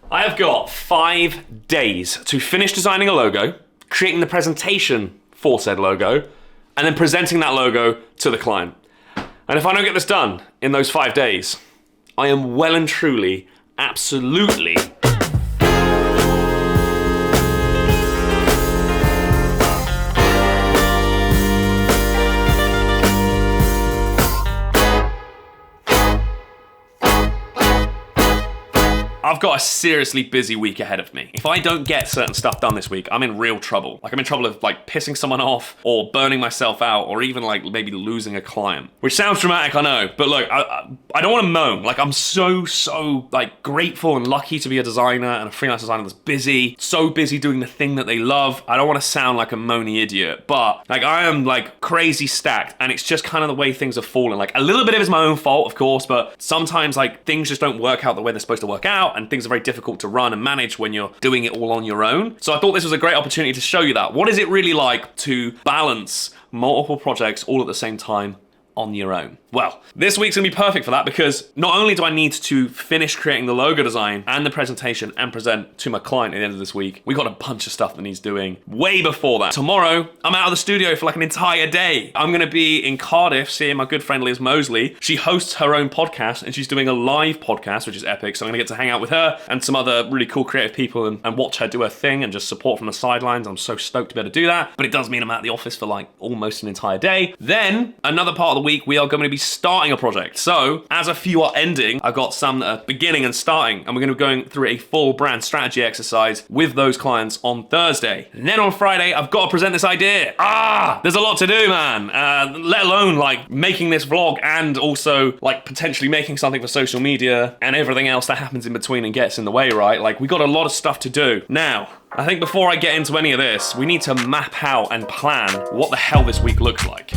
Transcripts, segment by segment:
I have got 5 days to finish designing a logo, creating the presentation for said logo, and then presenting that logo to the client. And if I don't get this done in those 5 days, I am well and truly, absolutely I've got a seriously busy week ahead of me. If I don't get certain stuff done this week, I'm in real trouble. Like I'm in trouble of like pissing someone off or burning myself out or even like maybe losing a client. Which sounds dramatic, I know, but look, I don't want to moan. Like I'm so like grateful and lucky to be a designer and a freelance designer that's busy, so busy doing the thing that they love. I don't want to sound like a moany idiot, but like I am like crazy stacked and it's just kind of the way things have fallen. Like a little bit of it is my own fault, of course, but sometimes like things just don't work out the way they're supposed to work out. And things are very difficult to run and manage when you're doing it all on your own. So I thought this was a great opportunity to show you that. What is it really like to balance multiple projects all at the same time on your own? Well, this week's gonna be perfect for that because not only do I need to finish creating the logo design and the presentation and present to my client at the end of this week, we got a bunch of stuff that needs doing way before that. Tomorrow, I'm out of the studio for like an entire day. I'm gonna be in Cardiff seeing my good friend Liz Mosley. She hosts her own podcast and she's doing a live podcast, which is epic. So I'm gonna get to hang out with her and some other really cool creative people and watch her do her thing and just support from the sidelines. I'm so stoked to be able to do that. But it does mean I'm at the office for like almost an entire day. Then another part of the week, we are going to be starting a project. So as a few are ending, I've got some that are beginning and starting, and we're going to be going through a full brand strategy exercise with those clients on Thursday. And then on Friday, I've got to present this idea. There's a lot to do, man. Let alone like making this vlog and also like potentially making something for social media and everything else that happens in between and gets in the way, right? Like we got a lot of stuff to do. Now, I think before I get into any of this, we need to map out and plan what the hell this week looks like.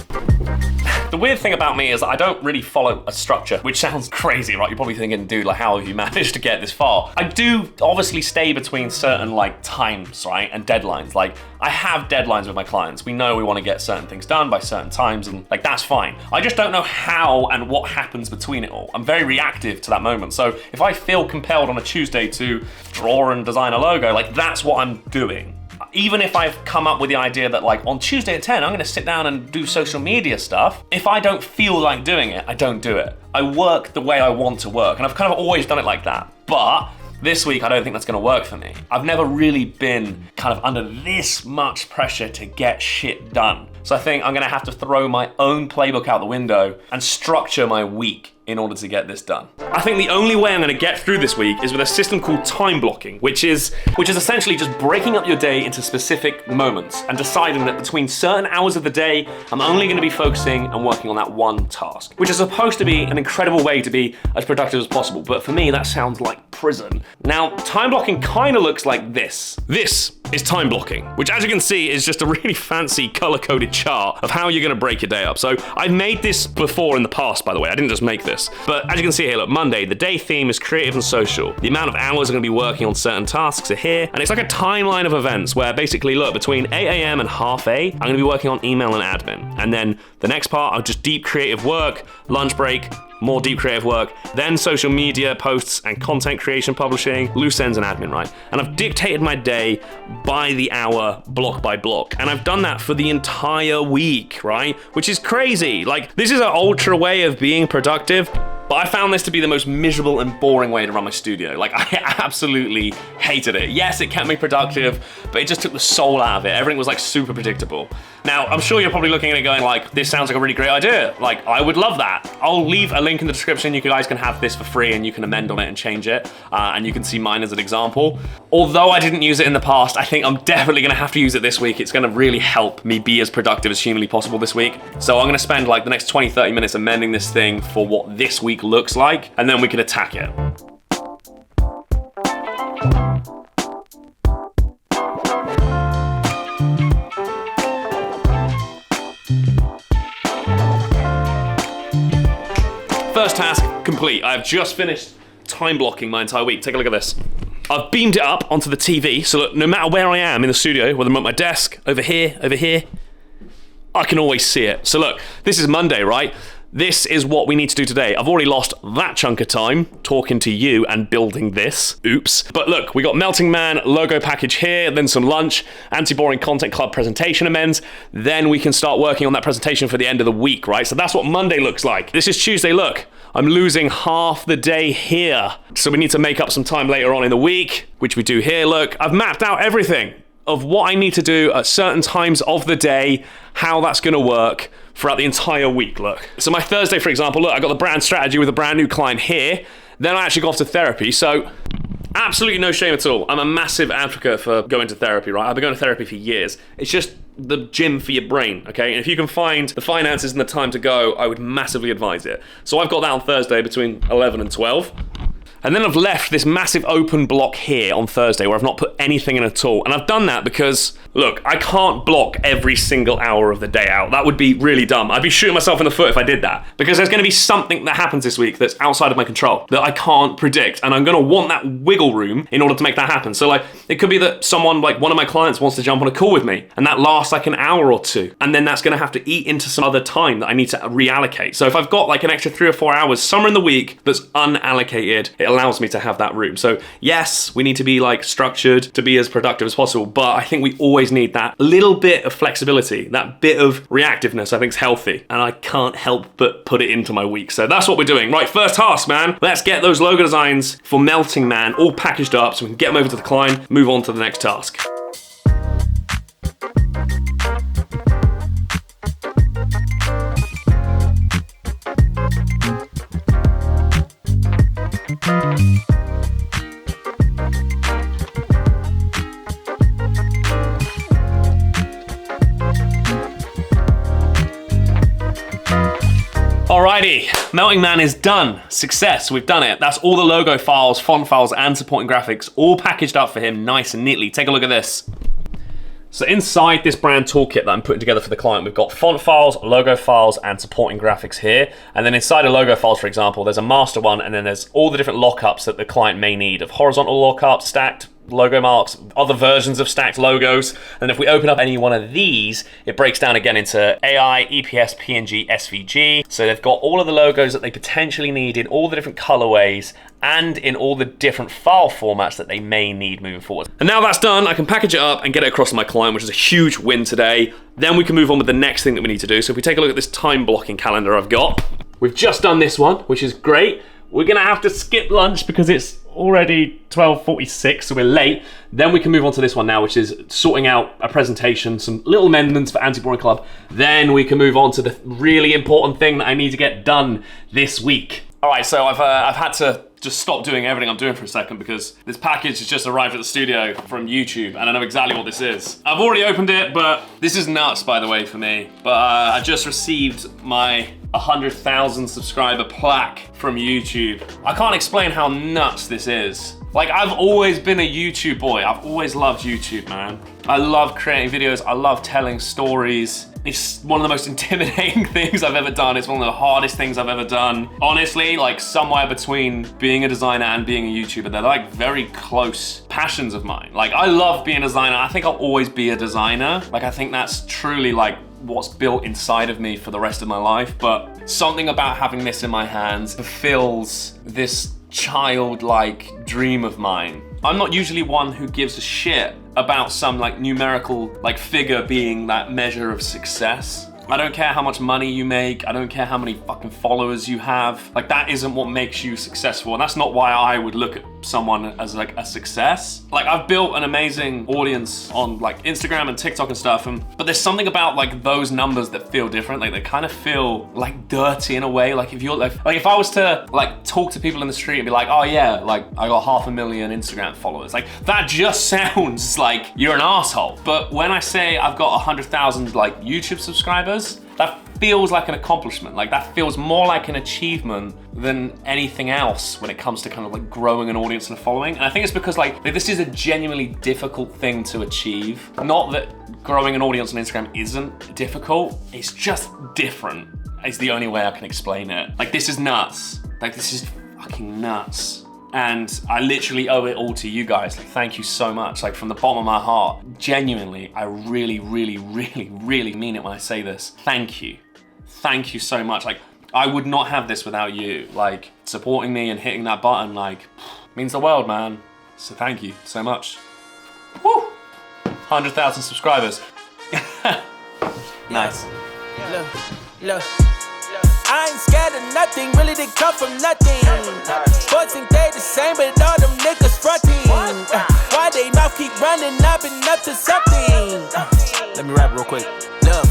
The weird thing about me is that I don't really follow a structure, which sounds crazy, right? You're probably thinking, dude, like how have you managed to get this far? I do obviously stay between certain like times, right? And deadlines. Like I have deadlines with my clients. We know we want to get certain things done by certain times and like that's fine. I just don't know how and what happens between it all. I'm very reactive to that moment. So if I feel compelled on a Tuesday to draw and design a logo, like that's what I'm doing. Even if I've come up with the idea that like on Tuesday at 10, I'm gonna sit down and do social media stuff, if I don't feel like doing it, I don't do it. I work the way I want to work, and I've kind of always done it like that. But this week, I don't think that's gonna work for me. I've never really been kind of under this much pressure to get shit done. So I think I'm gonna have to throw my own playbook out the window and structure my week in order to get this done. I think the only way I'm gonna get through this week is with a system called time blocking, which is essentially just breaking up your day into specific moments and deciding that between certain hours of the day, I'm only gonna be focusing and working on that one task, which is supposed to be an incredible way to be as productive as possible. But for me, that sounds like prison. Now, time blocking kind of looks like this. This is time blocking, which as you can see is just a really fancy color-coded chart of how you're gonna break your day up. So I've made this before in the past, by the way. I didn't just make this. But as you can see here, look, Monday, the day theme is creative and social. The amount of hours I'm gonna be working on certain tasks are here. And it's like a timeline of events where basically, look, between 8 a.m. and half 8, I'm gonna be working on email and admin. And then the next part, I'll just deep creative work, lunch break, more deep creative work, then social media posts and content creation, publishing, loose ends and admin, right? And I've dictated my day by the hour, block by block. And I've done that for the entire week, right? Which is crazy. Like, this is an ultra way of being productive, but I found this to be the most miserable and boring way to run my studio. Like, I absolutely hated it. Yes, it kept me productive, but it just took the soul out of it. Everything was like super predictable. Now, I'm sure you're probably looking at it going like, this sounds like a really great idea. Like, I would love that. I'll leave a link in the description. You guys can have this for free and you can amend on it and change it. And you can see mine as an example. Although I didn't use it in the past, I think I'm definitely gonna have to use it this week. It's gonna really help me be as productive as humanly possible this week. So I'm gonna spend like the next 20, 30 minutes amending this thing for what this week looks like, and then we can attack it. First task complete. I've just finished time blocking my entire week. Take a look at this. I've beamed it up onto the TV, so look, no matter where I am in the studio, whether I'm at my desk, over here, I can always see it. So look, this is Monday, right? this is what we need to do today. I've already lost that chunk of time talking to you and building this. Oops. But look, we got Melting Man logo package here, then some lunch, anti-boring content club presentation amends. Then we can start working on that presentation for the end of the week, right? So that's what Monday looks like. This is Tuesday. Look, I'm losing half the day here. So we need to make up some time later on in the week, which we do here. Look, I've mapped out everything of what I need to do at certain times of the day, how that's gonna work throughout the entire week, look. So my Thursday, for example, look, I got the brand strategy with a brand new client here. Then I actually go off to therapy. So absolutely no shame at all. I'm a massive advocate for going to therapy, right? I've been going to therapy for years. It's just the gym for your brain, okay? And if you can find the finances and the time to go, I would massively advise it. So I've got that on Thursday between 11 and 12. And then I've left this massive open block here on Thursday where I've not put anything in at all. And I've done that because, look, I can't block every single hour of the day out. That would be really dumb. I'd be shooting myself in the foot if I did that. Because there's gonna be something that happens this week that's outside of my control, that I can't predict. And I'm gonna want that wiggle room in order to make that happen. So like, it could be that someone, like one of my clients wants to jump on a call with me, and that lasts like an hour or two. And then that's gonna have to eat into some other time that I need to reallocate. So if I've got like an extra 3 or 4 hours somewhere in the week that's unallocated, it allows me to have that room. So yes, we need to be like structured to be as productive as possible, but I think we always need that little bit of flexibility, that bit of reactiveness I think is healthy, and I can't help but put it into my week. So that's what we're doing. Right, first task, man. Let's get those logo designs for Melting Man all packaged up so we can get them over to the client, move on to the next task. Alrighty, Melting Man is done. Success, we've done it. That's all the logo files, font files, and supporting graphics all packaged up for him nice and neatly. Take a look at this. So inside this brand toolkit that I'm putting together for the client, we've got font files, logo files, and supporting graphics here. And then inside of logo files, for example, there's a master one, and then there's all the different lockups that the client may need of horizontal lockups, stacked logo marks, other versions of stacked logos. And if we open up any one of these, it breaks down again into AI, EPS, PNG, SVG. So they've got all of the logos that they potentially need in all the different colorways and in all the different file formats that they may need moving forward. And now that's done, I can package it up and get it across to my client, which is a huge win today. Then we can move on with the next thing that we need to do. So if we take a look at this time blocking calendar I've got, we've just done this one, which is great. We're gonna have to skip lunch because it's already 12:46, so we're late. Then we can move on to this one now, which is sorting out a presentation, some little amendments for Anti-Boring Club. Then we can move on to the really important thing that I need to get done this week. All right, so I've had to just stop doing everything I'm doing for a second because this package has just arrived at the studio from YouTube and I know exactly what this is. I've already opened it, but this is nuts, by the way, for me. But I just received my 100,000 subscriber plaque from YouTube. I can't explain how nuts this is. Like, I've always been a YouTube boy. I've always loved YouTube, man. I love creating videos. I love telling stories. It's one of the most intimidating things I've ever done. It's one of the hardest things I've ever done. Honestly, like somewhere between being a designer and being a YouTuber, they're like very close passions of mine. Like, I love being a designer. I think I'll always be a designer. Like, I think that's truly like what's built inside of me for the rest of my life. But something about having this in my hands fulfills this childlike dream of mine. I'm not usually one who gives a shit about some like numerical like figure being that measure of success. I don't care how much money you make. I don't care how many fucking followers you have. Like, that isn't what makes you successful. And that's not why I would look at someone as like a success. Like, I've built an amazing audience on like Instagram and TikTok and stuff. But there's something about like those numbers that feel different. Like, they kind of feel like dirty in a way. Like, if you're like if I was to like talk to people in the street and be like, oh yeah, like I got 500,000 Instagram followers. Like, that just sounds like you're an asshole. But when I say I've got 100,000 like YouTube subscribers, that feels like an accomplishment. Like, that feels more like an achievement than anything else when it comes to kind of like growing an audience and a following. And I think it's because like this is a genuinely difficult thing to achieve. Not that growing an audience on Instagram isn't difficult, it's just different. It's the only way I can explain it. Like, this is nuts. Like, this is fucking nuts. And I literally owe it all to you guys. Like, thank you so much. Like, from the bottom of my heart, genuinely, I really, really, really, really mean it when I say this. Thank you. Thank you so much. Like, I would not have this without you. Like, supporting me and hitting that button, like, means the world, man. So thank you so much. Woo! 100,000 subscribers. Nice. Look. I ain't scared of nothing, really they come from nothing. Boys think they the same, but all them niggas fronting. Why they mouth keep running, I've been up to something. Let me rap real quick. Look,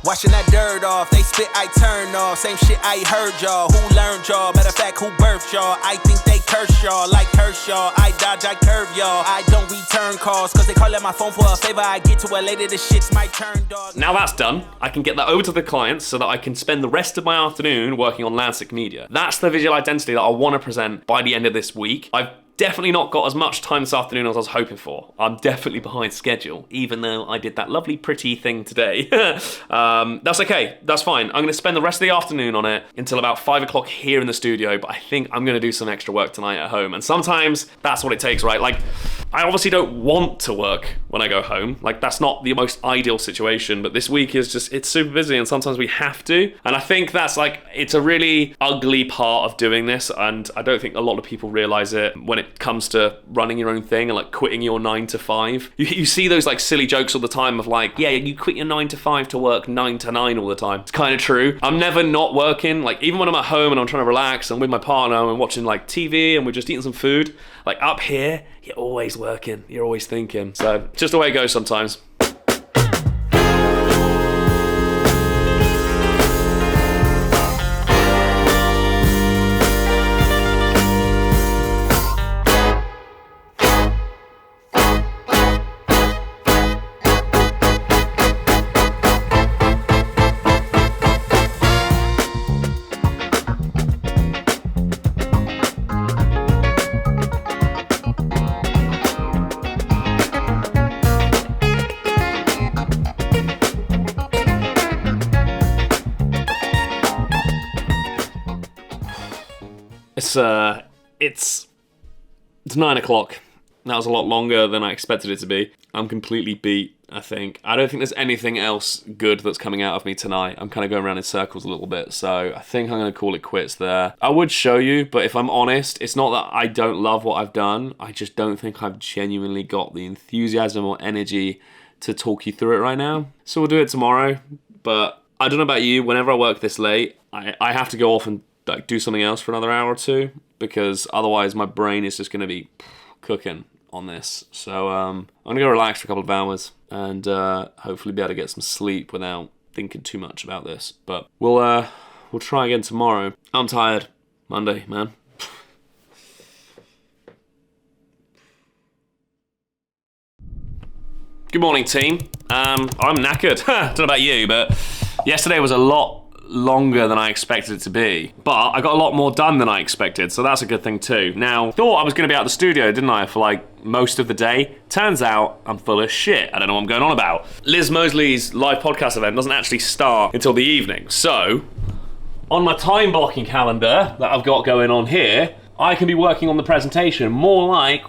washing that dirt off, they spit, I turn off. Same shit I heard y'all, who learned y'all? Matter of fact, who birthed y'all? I think they curse y'all, like curse y'all. I dodge, I curve y'all. I don't return calls, cause they call at my phone for a favor. I get to it later, the shit's my turn, dog. Now that's done, I can get that over to the clients so that I can spend the rest of my afternoon working on Lancet Media. That's the visual identity that I want to present by the end of this week. I've definitely not got as much time this afternoon as I was hoping for. I'm definitely behind schedule, even though I did that lovely pretty thing today. That's okay, that's fine. I'm gonna spend the rest of the afternoon on it until about 5 o'clock here in the studio, but I think I'm gonna do some extra work tonight at home. And sometimes that's what it takes, right? Like, I obviously don't want to work when I go home. Like, that's not the most ideal situation, but this week is just, it's super busy and sometimes we have to. And I think that's like, it's a really ugly part of doing this, and I don't think a lot of people realize it when it comes to running your own thing and like quitting your 9 to 5. You see those like silly jokes all the time of like, yeah, you quit your 9 to 5 to work 9 to 9 all the time. It's kind of true. I'm never not working. Like, even when I'm at home and I'm trying to relax and with my partner and watching like TV and we're just eating some food, like up here, you're always working, you're always thinking. So just the way it goes sometimes. It's 9 o'clock. That was a lot longer than I expected it to be. I'm completely beat, I think. I don't think there's anything else good that's coming out of me tonight. I'm kind of going around in circles a little bit, so I think I'm going to call it quits there. I would show you, but if I'm honest, it's not that I don't love what I've done. I just don't think I've genuinely got the enthusiasm or energy to talk you through it right now. So we'll do it tomorrow, but I don't know about you, whenever I work this late, I have to go off and like do something else for another hour or two, because otherwise my brain is just going to be cooking on this. So I'm going to go relax for a couple of hours and hopefully be able to get some sleep without thinking too much about this. But we'll try again tomorrow. I'm tired. Monday, man. Good morning, team. I'm knackered. Don't know about you, but yesterday was a lot longer than I expected it to be, but I got a lot more done than I expected, so that's a good thing too. Now, thought I was going to be out of the studio, didn't I, for like most of the day? Turns out I'm full of shit. I don't know what I'm going on about. Liz Mosley's live podcast event doesn't actually start until the evening, so on my time blocking calendar that I've got going on here, I can be working on the presentation more like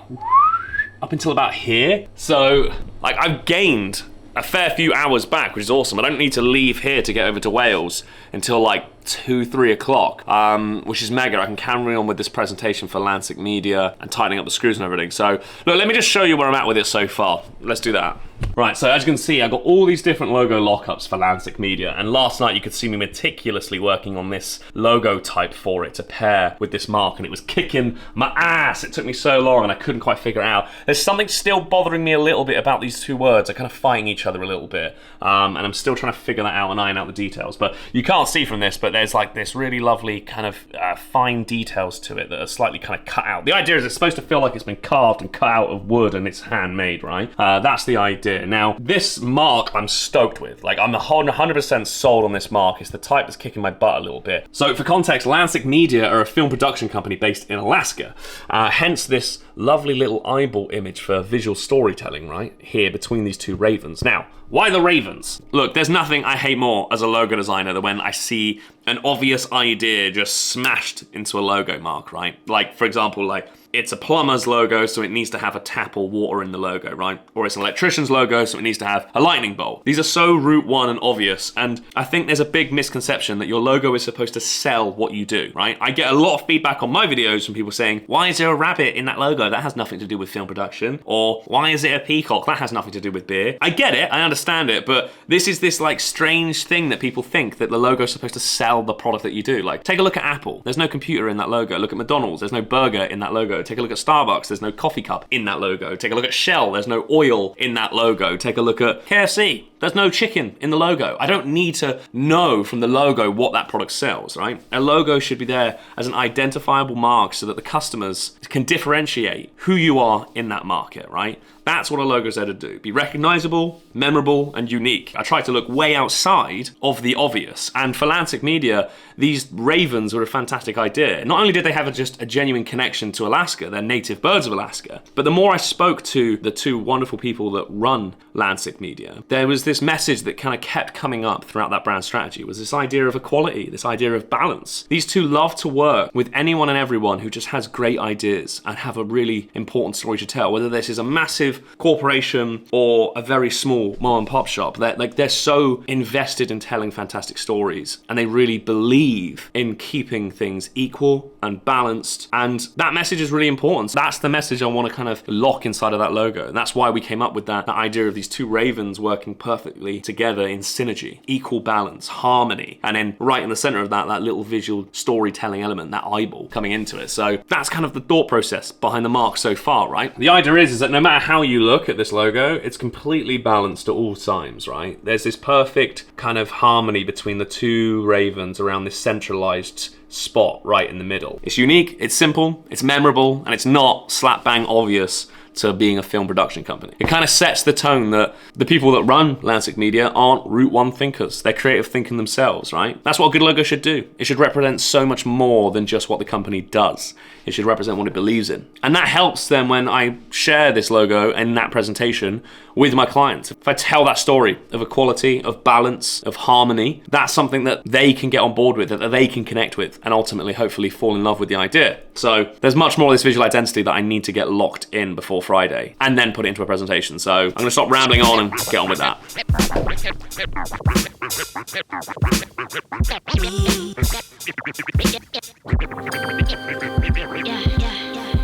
up until about here. So like I've gained a fair few hours back, which is awesome. I don't need to leave here to get over to Wales until like 2-3 o'clock, which is mega. I can carry on with this presentation for Lancet Media and tightening up the screws and everything. So look, let me just show you where I'm at with it so far. Let's do that. Right, so as you can see, I got all these different logo lockups for Lancet Media, and last night you could see me meticulously working on this logo type for it to pair with this mark, and it was kicking my ass. It took me so long and I couldn't quite figure it out. There's something still bothering me a little bit about these two words. They're kind of fighting each other a little bit, and I'm still trying to figure that out and iron out the details. But you can't see from this, but there's like this really lovely kind of fine details to it that are slightly kind of cut out. The idea is it's supposed to feel like it's been carved and cut out of wood and it's handmade, right? That's the idea. Now, this mark I'm stoked with. Like, I'm 100% sold on this mark. It's the type that's kicking my butt a little bit. So for context, Lancet Media are a film production company based in Alaska. Hence this lovely little eyeball image for visual storytelling, right? Here between these two ravens. Now, why the ravens? Look, there's nothing I hate more as a logo designer than when I see an obvious idea just smashed into a logo mark, right? Like, for example, like it's a plumber's logo, so it needs to have a tap or water in the logo, right? Or it's an electrician's logo, so it needs to have a lightning bolt. These are so route one and obvious, and I think there's a big misconception that your logo is supposed to sell what you do, right? I get a lot of feedback on my videos from people saying, why is there a rabbit in that logo? That has nothing to do with film production. Or why is it a peacock? That has nothing to do with beer. I get it, I understand it, but this is this like strange thing that people think that the logo is supposed to sell the product that you do. Like, take a look at Apple. There's no computer in that logo. Look at McDonald's. There's no burger in that logo. Take a look at Starbucks. There's no coffee cup in that logo. Take a look at Shell. There's no oil in that logo. Take a look at KFC. There's no chicken in the logo. I don't need to know from the logo what that product sells, right? A logo should be there as an identifiable mark so that the customers can differentiate who you are in that market, right? That's what a logo's there to do. Be recognizable, memorable, and unique. I try to look way outside of the obvious. And for Lancet Media, these ravens were a fantastic idea. Not only did they have just a genuine connection to Alaska, they're native birds of Alaska, but the more I spoke to the two wonderful people that run Lancet Media, there was this message that kind of kept coming up throughout that brand strategy, was this idea of equality, this idea of balance. These two love to work with anyone and everyone who just has great ideas and have a really important story to tell, whether this is a massive corporation or a very small mom and pop shop. They're so invested in telling fantastic stories, and they really believe in keeping things equal and balanced, and that message is really important. That's the message I want to kind of lock inside of that logo, and that's why we came up with that idea of these two ravens working perfectly together in synergy, equal balance, harmony, and then right in the center of that little visual storytelling element, that eyeball coming into it. So that's kind of the thought process behind the mark so far, right? The idea is that no matter how you look at this logo, it's completely balanced at all times, right? There's this perfect kind of harmony between the two ravens around this centralized spot right in the middle. It's unique, it's simple, it's memorable, and it's not slap bang obvious to being a film production company. It kind of sets the tone that the people that run Lancet Media aren't route one thinkers. They're creative thinking themselves, right? That's what a good logo should do. It should represent so much more than just what the company does. It should represent what it believes in. And that helps them when I share this logo and that presentation with my clients. If I tell that story of equality, of balance, of harmony, that's something that they can get on board with, that they can connect with, and ultimately, hopefully, fall in love with the idea. So there's much more of this visual identity that I need to get locked in before Friday, and then put it into a presentation. So I'm gonna stop rambling on and get on with that.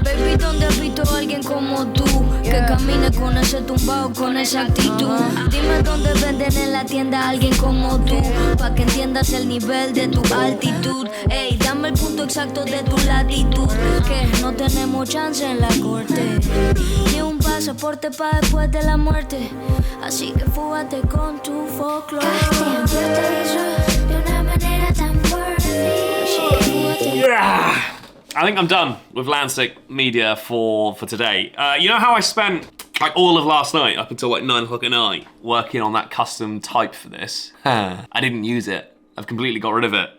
Baby, ¿dónde has visto a alguien como tú? Que camine con ese tumbao, con esa actitud. Dime dónde venden en la tienda a alguien como tú, pa' que entiendas el nivel de tu altitud. Ey, dame el punto exacto de tu latitud, que no tenemos chance en la corte, ni un pasaporte pa' después de la muerte. Así que fúgate con tu folklore. Cada tiempo te hizo de una manera tan fuerte. Yeah! I think I'm done with Lancet Media for today. You know how I spent like all of last night up until like 9 o'clock at night working on that custom type for this? I didn't use it. I've completely got rid of it.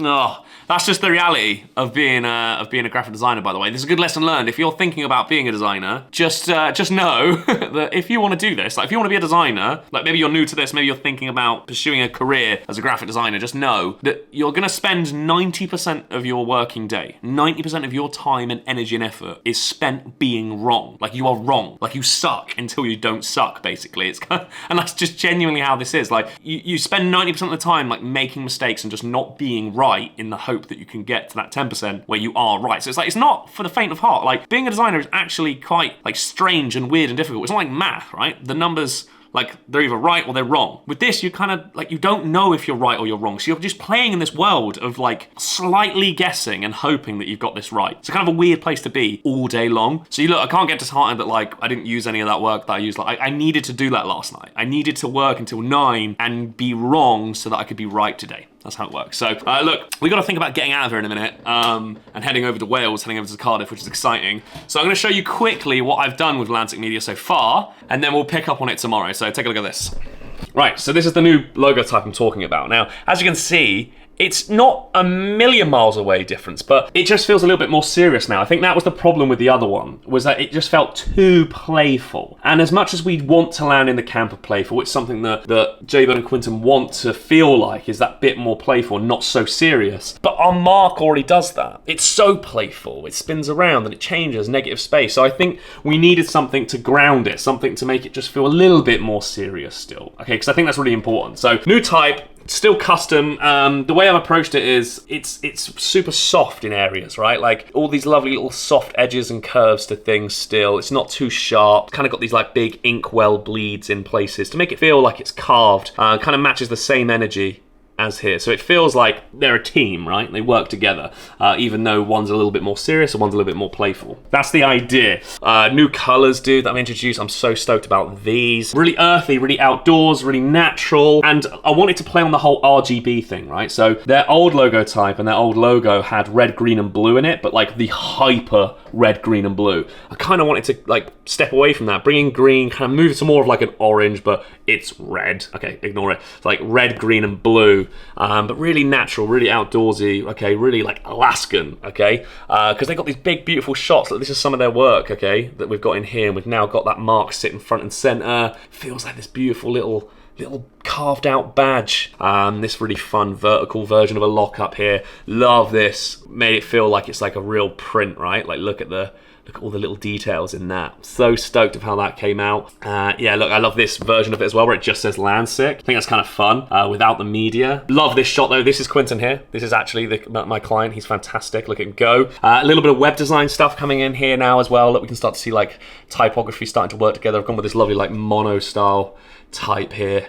Oh, that's just the reality of being a graphic designer, by the way. This is a good lesson learned. If you're thinking about being a designer, just know that if you want to do this, like if you want to be a designer, like maybe you're new to this, maybe you're thinking about pursuing a career as a graphic designer, just know that you're going to spend 90% of your working day, 90% of your time and energy and effort is spent being wrong. Like you are wrong. Like you suck until you don't suck, basically. It's kind of, and that's just genuinely how this is. Like you spend 90% of the time like making mistakes and just not being right in the hope that you can get to that 10% where you are right. So it's like, it's not for the faint of heart. Like being a designer is actually quite like strange and weird and difficult. It's not like math, right? The numbers, like they're either right or they're wrong. With this, you kind of like, you don't know if you're right or you're wrong. So you're just playing in this world of like slightly guessing and hoping that you've got this right. It's kind of a weird place to be all day long. So you look, I can't get disheartened that like I didn't use any of that work that I used. Like I needed to do that last night. I needed to work until 9 and be wrong so that I could be right today. That's how it works. So look, we got to think about getting out of here in a minute and heading over to Wales, heading over to Cardiff, which is exciting. So I'm going to show you quickly what I've done with Lancet Media so far, and then we'll pick up on it tomorrow. So take a look at this. Right, so this is the new logo type I'm talking about. Now, as you can see, it's not a million miles away difference, but it just feels a little bit more serious now. I think that was the problem with the other one, was that it just felt too playful. And as much as we want to land in the camp of playful, it's something that J-Bird and Quinton want to feel like is that bit more playful and not so serious. But our mark already does that. It's so playful, it spins around and it changes negative space. So I think we needed something to ground it, something to make it just feel a little bit more serious still. Okay, because I think that's really important. So new type, still custom. The way I've approached it is it's super soft in areas, right? Like all these lovely little soft edges and curves to things still. It's not too sharp. Kind of got these like big inkwell bleeds in places to make it feel like it's carved. Kind of matches the same energy as here. So it feels like they're a team, right? They work together, even though one's a little bit more serious and one's a little bit more playful. That's the idea. New colors, dude, that I've introduced. I'm so stoked about these. Really earthy, really outdoors, really natural. And I wanted to play on the whole RGB thing, right? So their old logo type and their old logo had red, green, and blue in it, but like the hyper red, green, and blue. I kind of wanted to like step away from that, bring in green, kind of move it to more of like an orange, but it's red. Okay, ignore it. It's like red, green, and blue. But really natural, really outdoorsy, okay, really like Alaskan, okay, because they got these big, beautiful shots. Like, this is some of their work, okay, that we've got in here, and we've now got that mark sitting front and center. Feels like this beautiful little carved out badge. This really fun vertical version of a lock up here. Love this. Made it feel like it's like a real print, right? Like look at all the little details in that. So stoked of how that came out. Yeah, look, I love this version of it as well, where it just says Landsick. I think that's kind of fun without the media. Love this shot though. This is Quinton here. This is actually my client. He's fantastic. Look at him go. A little bit of web design stuff coming in here now as well. Look, we can start to see like typography starting to work together. I've gone with this lovely like mono style type here,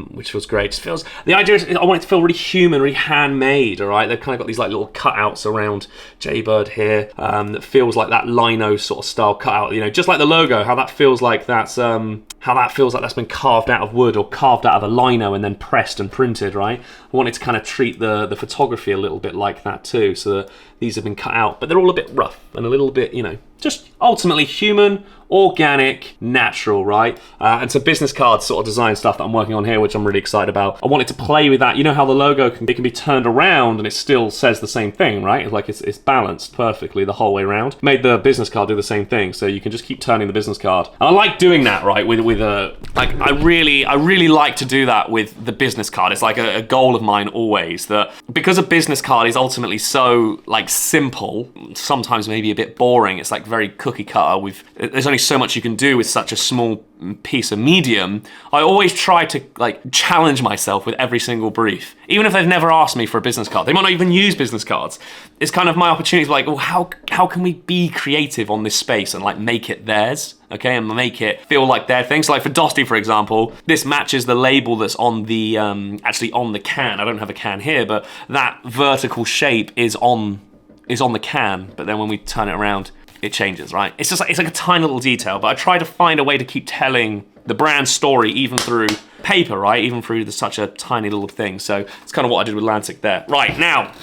which feels great. Just feels, the idea is I want it to feel really human, really handmade, all right? They've kind of got these like little cutouts around J-Bird here that feels like that lino sort of style cutout, you know, just like the logo, how that feels like that's been carved out of wood or carved out of a lino and then pressed and printed, right? I wanted to kind of treat the photography a little bit like that too, so that these have been cut out, but they're all a bit rough and a little bit, you know, just ultimately human, organic, natural, right? And some business card sort of design stuff that I'm working on here, which I'm really excited about. I wanted to play with that. You know how the logo can be turned around and it still says the same thing, right? It's like it's balanced perfectly the whole way around. Made the business card do the same thing, so you can just keep turning the business card. And I like doing that, right? I really like to do that with the business card. It's like a goal of mine always, that because a business card is ultimately so like simple, sometimes maybe a bit boring. It's like very cookie cutter. There's only so much you can do with such a small piece of medium. I always try to like challenge myself with every single brief, even if they've never asked me for a business card. They might not even use business cards. It's kind of my opportunity to like, well, how can we be creative on this space and like make it theirs, okay, and make it feel like their thing. So like for Dosty, for example, this matches the label that's on the actually on the can. I don't have a can here, but that vertical shape is on the can, but then when we turn it around, it changes, right? It's just like, it's like a tiny little detail, but I try to find a way to keep telling the brand story even through paper, right? Even through such a tiny little thing. So it's kind of what I did with Landsick there. Right, now,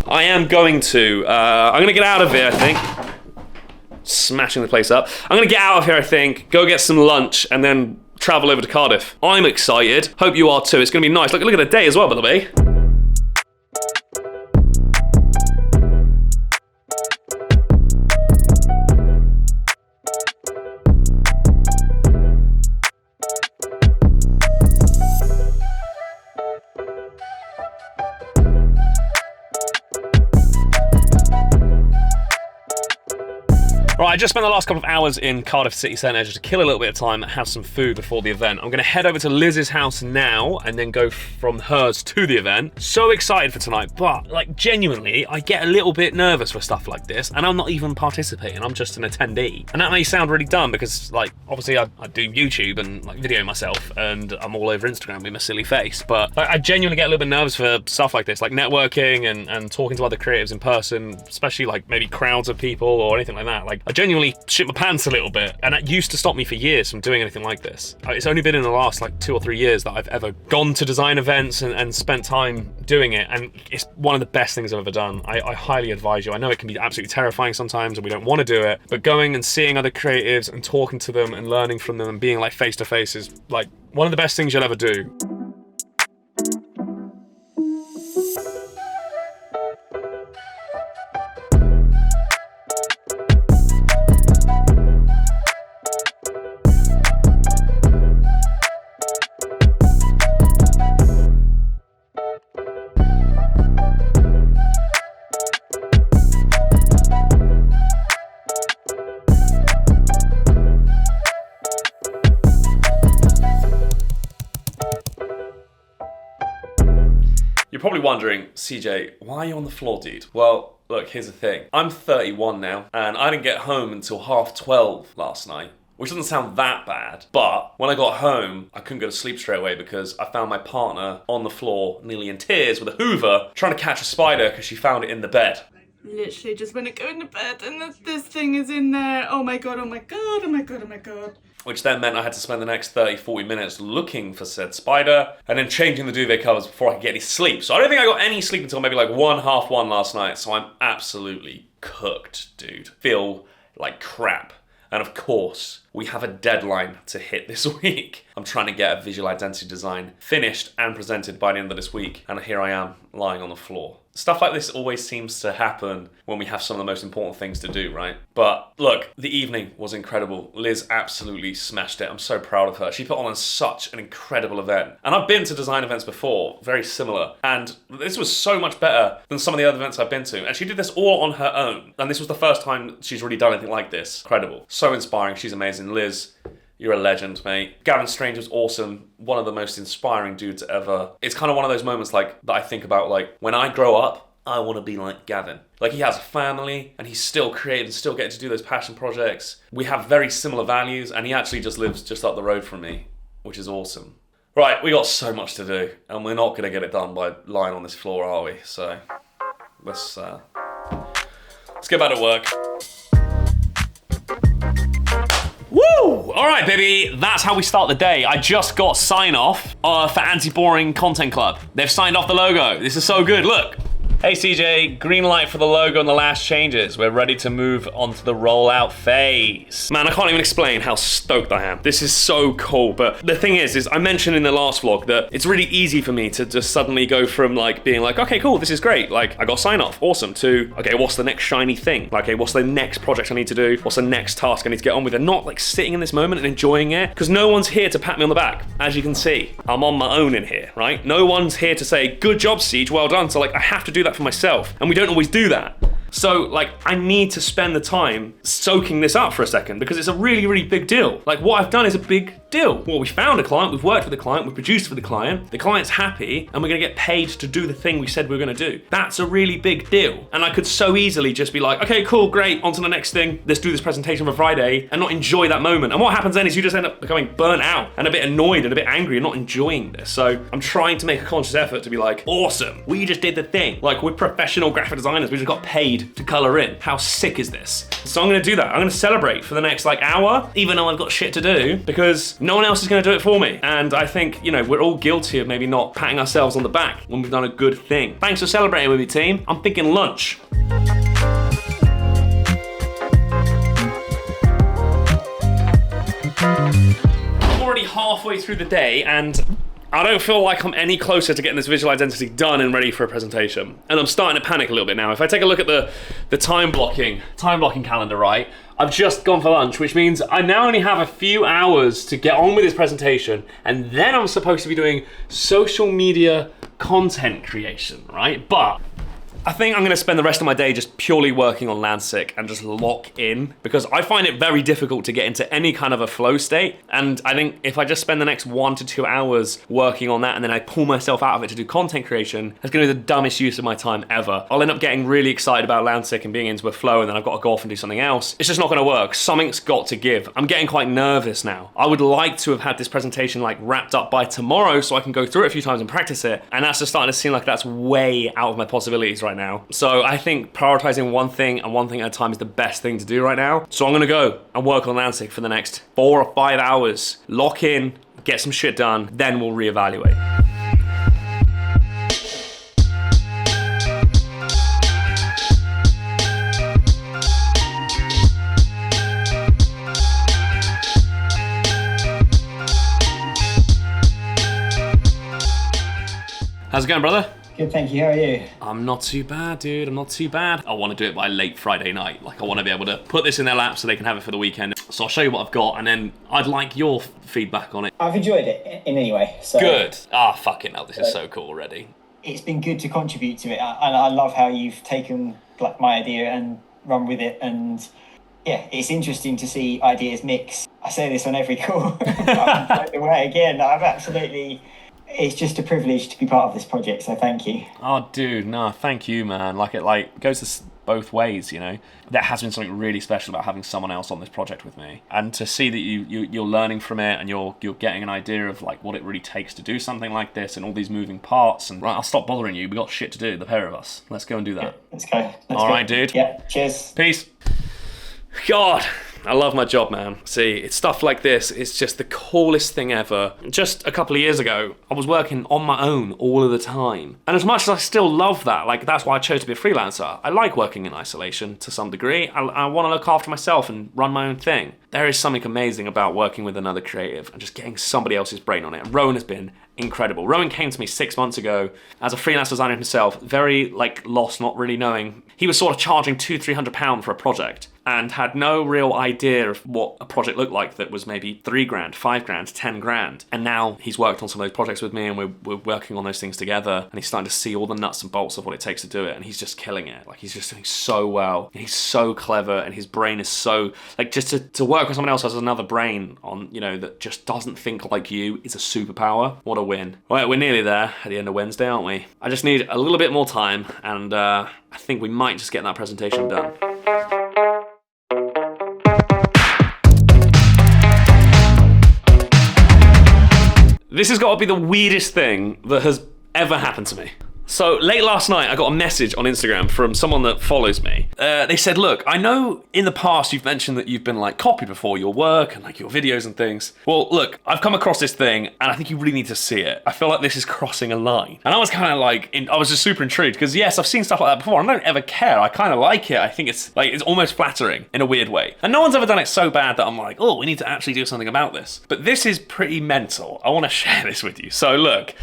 I am going to, I'm going to get out of here, I think. Smashing the place up. I'm going to get out of here, I think, go get some lunch, and then travel over to Cardiff. I'm excited. Hope you are too. It's going to be nice. Look at the day as well, by the way. Right, I just spent the last couple of hours in Cardiff city centre just to kill a little bit of time and have some food before the event. I'm going to head over to Liz's house now and then go from hers to the event. So excited for tonight, but like genuinely, I get a little bit nervous for stuff like this, and I'm not even participating, I'm just an attendee. And that may sound really dumb because like, obviously I do YouTube and like video myself and I'm all over Instagram with my silly face, but like, I genuinely get a little bit nervous for stuff like this, like networking and talking to other creatives in person, especially like maybe crowds of people or anything like that. Like I genuinely shit my pants a little bit, and that used to stop me for years from doing anything like this. It's only been in the last like 2 or 3 years that I've ever gone to design events and spent time doing it, and it's one of the best things I've ever done. I highly advise you. I know it can be absolutely terrifying sometimes and we don't want to do it, but going and seeing other creatives and talking to them and learning from them and being like face to face is like one of the best things you'll ever do. probably wondering, CJ, why are you on the floor, dude? Well, look, here's the thing. I'm 31 now, and I didn't get home until 12:30 last night. Which doesn't sound that bad, but when I got home, I couldn't go to sleep straight away because I found my partner on the floor, nearly in tears, with a hoover, trying to catch a spider because she found it in the bed. Literally just when I go into bed and this thing is in there. Oh my god, oh my god, oh my god, oh my god. Which then meant I had to spend the next 30, 40 minutes looking for said spider and then changing the duvet covers before I could get any sleep. So I don't think I got any sleep until maybe like 1:30 last night. So I'm absolutely cooked, dude. Feel like crap. And of course, we have a deadline to hit this week. I'm trying to get a visual identity design finished and presented by the end of this week. And here I am, lying on the floor. Stuff like this always seems to happen when we have some of the most important things to do, right? But look, the evening was incredible. Liz absolutely smashed it. I'm so proud of her. She put on such an incredible event. And I've been to design events before, very similar. And this was so much better than some of the other events I've been to. And she did this all on her own. And this was the first time she's really done anything like this. Incredible. So inspiring. She's amazing. Liz, you're a legend, mate. Gavin Strange was awesome. One of the most inspiring dudes ever. It's kind of one of those moments like that I think about, like, when I grow up, I want to be like Gavin. Like, he has a family and he's still creative and still getting to do those passion projects. We have very similar values and he actually just lives just up the road from me, which is awesome. Right, we got so much to do and we're not going to get it done by lying on this floor, are we? So let's get back to work. Woo! All right, baby, that's how we start the day. I just got sign off for Anti-Boring Content Club. They've signed off the logo. This is so good, look. Hey CJ, green light for the logo and the last changes. We're ready to move on to the rollout phase. Man, I can't even explain how stoked I am. This is so cool, but the thing is I mentioned in the last vlog that it's really easy for me to just suddenly go from like being like, okay, cool, this is great. Like, I got sign off, awesome, to, okay, what's the next shiny thing? Like, okay, what's the next project I need to do? What's the next task I need to get on with? And not like sitting in this moment and enjoying it, because no one's here to pat me on the back. As you can see, I'm on my own in here, right? No one's here to say, good job, Siege, well done. So like, I have to do that for myself, and we don't always do that. So like, I need to spend the time soaking this up for a second because it's a really, really big deal. Like, what I've done is a big deal. Well, we found a client, we've worked with the client, we've produced for the client's happy, and we're gonna get paid to do the thing we said we were gonna do. That's a really big deal. And I could so easily just be like, okay, cool, great, on to the next thing. Let's do this presentation for Friday and not enjoy that moment. And what happens then is you just end up becoming burnt out and a bit annoyed and a bit angry and not enjoying this. So I'm trying to make a conscious effort to be like, awesome, we just did the thing. Like, we're professional graphic designers, we just got paid to color in. How sick is this? So I'm gonna do that. I'm gonna celebrate for the next like hour, even though I've got shit to do, because no one else is gonna do it for me. And I think, you know, we're all guilty of maybe not patting ourselves on the back when we've done a good thing. Thanks for celebrating with me, team. I'm thinking lunch. I'm already halfway through the day and I don't feel like I'm any closer to getting this visual identity done and ready for a presentation. And I'm starting to panic a little bit now. If I take a look at the time blocking calendar, right? I've just gone for lunch, which means I now only have a few hours to get on with this presentation, and then I'm supposed to be doing social media content creation, right? But I think I'm gonna spend the rest of my day just purely working on Landsick and just lock in, because I find it very difficult to get into any kind of a flow state. And I think if I just spend the next 1 to 2 hours working on that and then I pull myself out of it to do content creation, that's gonna be the dumbest use of my time ever. I'll end up getting really excited about Landsick and being into a flow, and then I've got to go off and do something else. It's just not gonna work. Something's got to give. I'm getting quite nervous now. I would like to have had this presentation like wrapped up by tomorrow so I can go through it a few times and practice it. And that's just starting to seem like that's way out of my possibilities right now. So I think prioritizing one thing and one thing at a time is the best thing to do right now. So I'm gonna go and work on Landsick for the next 4 or 5 hours, lock in, get some shit done, then we'll reevaluate. How's it going, brother? Good, thank you. How are you? I'm not too bad, dude. I'm not too bad. I want to do it by late Friday night. Like, I want to be able to put this in their lap so they can have it for the weekend. So I'll show you what I've got, and then I'd like your feedback on it. I've enjoyed it in any way. So good. Ah, fucking hell, this is so cool already. It's been good to contribute to it, and I love how you've taken like my idea and run with it. And yeah, it's interesting to see ideas mix. I say this on every call. I've enjoyed the way again. I've absolutely. it's just a privilege to be part of this project, so thank you. Oh, dude, no, thank you, man. Like, it goes both ways, you know. There has been something really special about having someone else on this project with me, and to see that you're learning from it, and you're getting an idea of like what it really takes to do something like this, and all these moving parts. And right, I'll stop bothering you. We got shit to do, the pair of us. Let's go and do that. Yeah, let's go. All right, dude. Yeah. Cheers. Peace. God, I love my job, man. See, it's stuff like this. It's just the coolest thing ever. Just a couple of years ago, I was working on my own all of the time. And as much as I still love that, like that's why I chose to be a freelancer. I like working in isolation to some degree. I want to look after myself and run my own thing. There is something amazing about working with another creative and just getting somebody else's brain on it. And Rowan has been incredible. Rowan came to me 6 months ago as a freelance designer himself, very like lost, not really knowing. He was sort of charging £200-300 for a project and had no real idea of what a project looked like that was maybe £3 grand, £5 grand, £10 grand. And now he's worked on some of those projects with me, and we're working on those things together, and he's starting to see all the nuts and bolts of what it takes to do it, and he's just killing it. Like, he's just doing so well, and he's so clever, and his brain is so, like, just to work with someone else who has another brain on, you know, that just doesn't think like you is a superpower. What a win. Well, we're nearly there at the end of Wednesday, aren't we? I just need a little bit more time, and I think we might just get that presentation done. This has got to be the weirdest thing that has ever happened to me. So late last night, I got a message on Instagram from someone that follows me. They said, look, I know in the past you've mentioned that you've been like copied before your work and like your videos and things. Well, look, I've come across this thing and I think you really need to see it. I feel like this is crossing a line. And I was kind of like, I was just super intrigued because yes, I've seen stuff like that before and I don't ever care. I kind of like it. I think it's like, it's almost flattering in a weird way. And no one's ever done it so bad that I'm like, oh, we need to actually do something about this. But this is pretty mental. I want to share this with you. So look,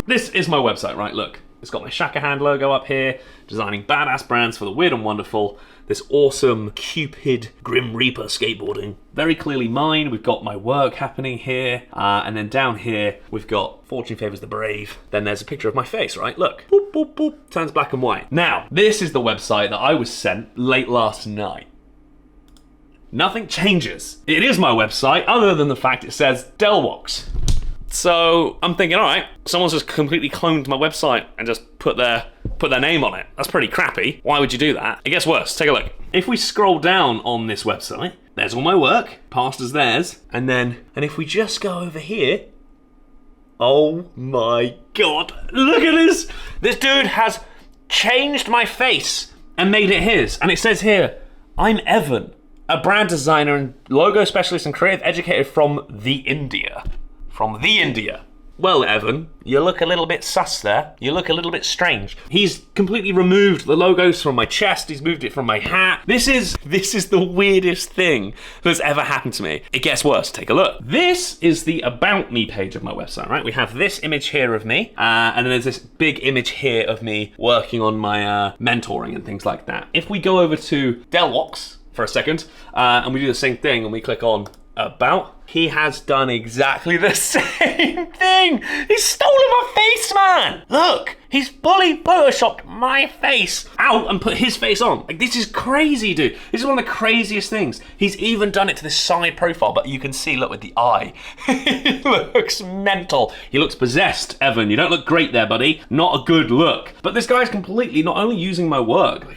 this is my website, right? Look. It's got my Shaka Hand logo up here, designing badass brands for the weird and wonderful. This awesome Cupid Grim Reaper skateboarding. Very clearly mine. We've got my work happening here. And then down here, we've got Fortune Favours the Brave. Then there's a picture of my face, right? Look. Boop, boop, boop. Turns black and white. Now, this is the website that I was sent late last night. Nothing changes. It is my website, other than the fact it says Delwox. So I'm thinking, all right, someone's just completely cloned my website and just put their name on it. That's pretty crappy. Why would you do that? It gets worse. Take a look. If we scroll down on this website, there's all my work, past as theirs, and if we just go over here, oh my God, look at this. This dude has changed my face and made it his. And it says here, I'm Evan, a brand designer and logo specialist and creative educator from the India. From the India. Well, Evan, you look a little bit sus there. You look a little bit strange. He's completely removed the logos from my chest. He's moved it from my hat. This is the weirdest thing that's ever happened to me. It gets worse. Take a look. This is the About Me page of my website, right? We have this image here of me, and then there's this big image here of me working on my mentoring and things like that. If we go over to Delwox for a second, and we do the same thing, and we click on About, he has done exactly the same thing. He's stolen my face, man. Look, he's fully photoshopped my face out and put his face on. Like, this is crazy, dude. This is one of the craziest things. He's even done it to this side profile, but you can see, look, with the eye. He looks mental. He looks possessed, Evan. You don't look great there, buddy. Not a good look. But this guy's completely not only using my work,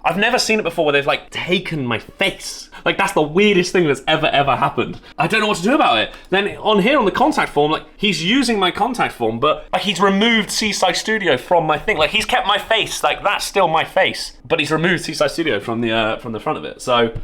I've never seen it before where they've like taken my face. Like, that's the weirdest thing that's ever happened. I don't know what to do about it. Then on here on the contact form, like, he's using my contact form, but like he's removed Seaside Studio from my thing. Like, he's kept my face, like that's still my face, but he's removed Seaside Studio from the front of it. So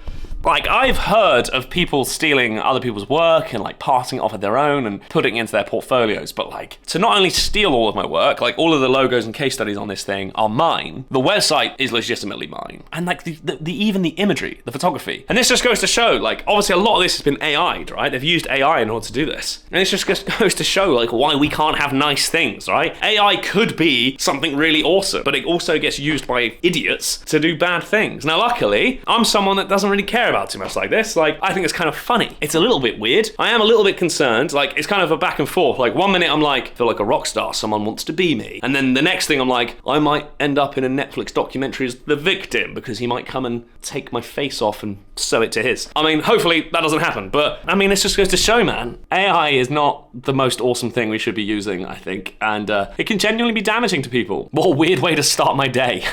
like, I've heard of people stealing other people's work and like passing it off of their own and putting it into their portfolios, but like, to not only steal all of my work, like all of the logos and case studies on this thing are mine, the website is legitimately mine, and like the even the imagery, the photography. And this just goes to show, like, obviously a lot of this has been AI'd, right? They've used AI in order to do this. And this just goes to show like why we can't have nice things, right? AI could be something really awesome, but it also gets used by idiots to do bad things. Now luckily, I'm someone that doesn't really care care about too much like this. Like, I think it's kind of funny. It's a little bit weird. I am a little bit concerned. Like, it's kind of a back and forth. Like, one minute I'm like, feel like a rock star, someone wants to be me. And then the next thing I'm like, I might end up in a Netflix documentary as the victim because he might come and take my face off and sew it to his. I mean, hopefully that doesn't happen, but I mean, this just goes to show, man, AI is not the most awesome thing we should be using, I think, and it can genuinely be damaging to people. What a weird way to start my day.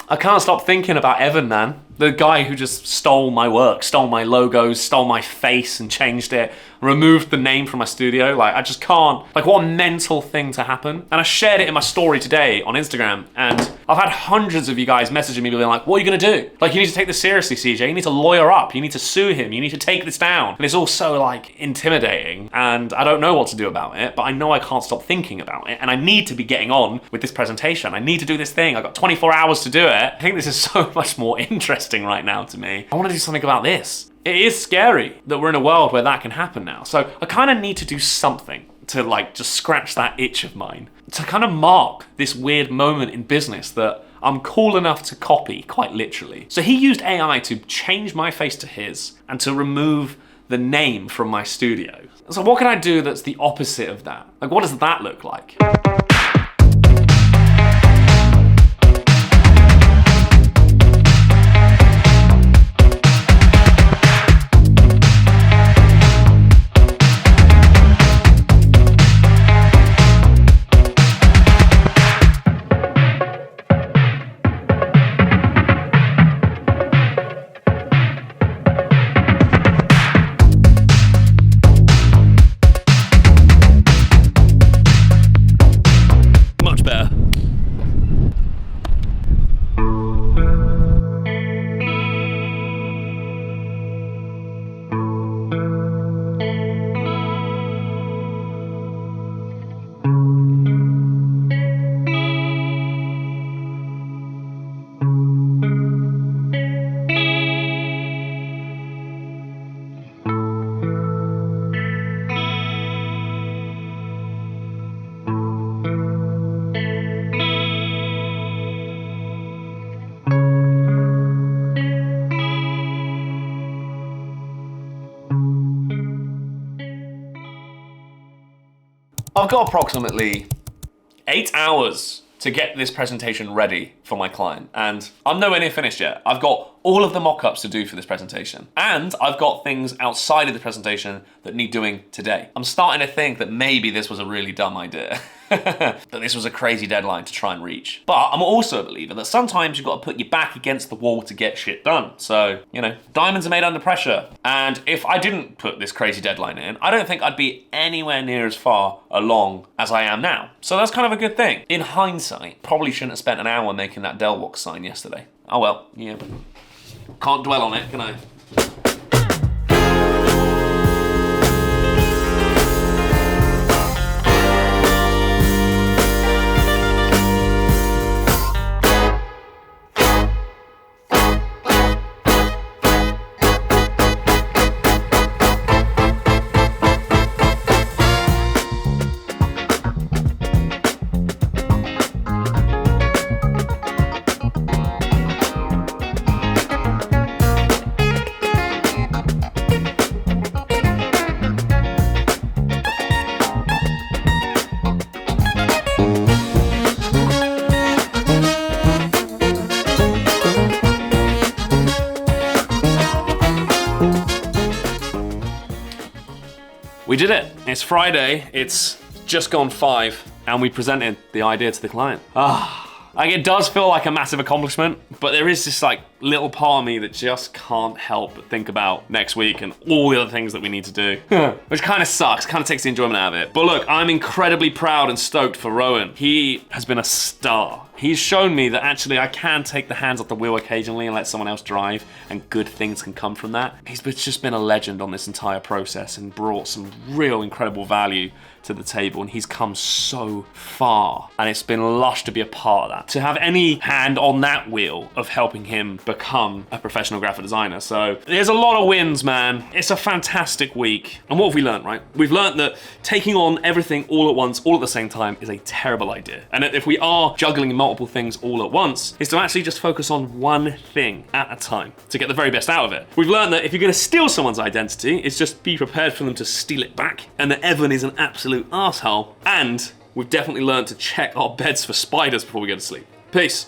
I can't stop thinking about Evan, man. The guy who just stole my work, stole my logos, stole my face and changed it, removed the name from my studio. Like, I just can't. Like, what a mental thing to happen. And I shared it in my story today on Instagram, and I've had hundreds of you guys messaging me being like, what are you gonna do? Like, you need to take this seriously, CJ. You need to lawyer up. You need to sue him. You need to take this down. And it's all so, like, intimidating, and I don't know what to do about it, but I know I can't stop thinking about it, and I need to be getting on with this presentation. I need to do this thing. I've got 24 hours to do it. I think this is so much more interesting right now to me. I want to do something about this. It is scary that we're in a world where that can happen now. So I kind of need to do something to, like, just scratch that itch of mine, to kind of mark this weird moment in business that I'm cool enough to copy, quite literally. So he used AI to change my face to his and to remove the name from my studio. So what can I do that's the opposite of that? Like, what does that look like? I've got approximately 8 hours to get this presentation ready for my client, and I'm nowhere near finished yet. I've got all of the mock-ups to do for this presentation, and I've got things outside of the presentation that need doing today. I'm starting to think that maybe this was a really dumb idea. That this was a crazy deadline to try and reach. But I'm also a believer that sometimes you've got to put your back against the wall to get shit done. So, you know, diamonds are made under pressure. And if I didn't put this crazy deadline in, I don't think I'd be anywhere near as far along as I am now. So that's kind of a good thing. In hindsight, probably shouldn't have spent an hour making that Del Walk sign yesterday. Oh well, yeah. Can't dwell on it, can I? We did it. It's Friday, it's just gone 5, and we presented the idea to the client. Like, it does feel like a massive accomplishment, but there is this like little part of me that just can't help but think about next week and all the other things that we need to do, which kind of sucks, kind of takes the enjoyment out of it. But look, I'm incredibly proud and stoked for Rowan. He has been a star. He's shown me that actually I can take the hands off the wheel occasionally and let someone else drive, and good things can come from that. He's just been a legend on this entire process and brought some real incredible value to the table, and he's come so far, and it's been lush to be a part of that. To have any hand on that wheel of helping him become a professional graphic designer. So there's a lot of wins, man. It's a fantastic week. And what have we learned, right? We've learned that taking on everything all at once, all at the same time, is a terrible idea. And that if we are juggling multiple things all at once, is to actually just focus on one thing at a time to get the very best out of it. We've learned that if you're gonna steal someone's identity, it's just be prepared for them to steal it back, and that Evan is an absolute asshole. And we've definitely learned to check our beds for spiders before we go to sleep. Peace.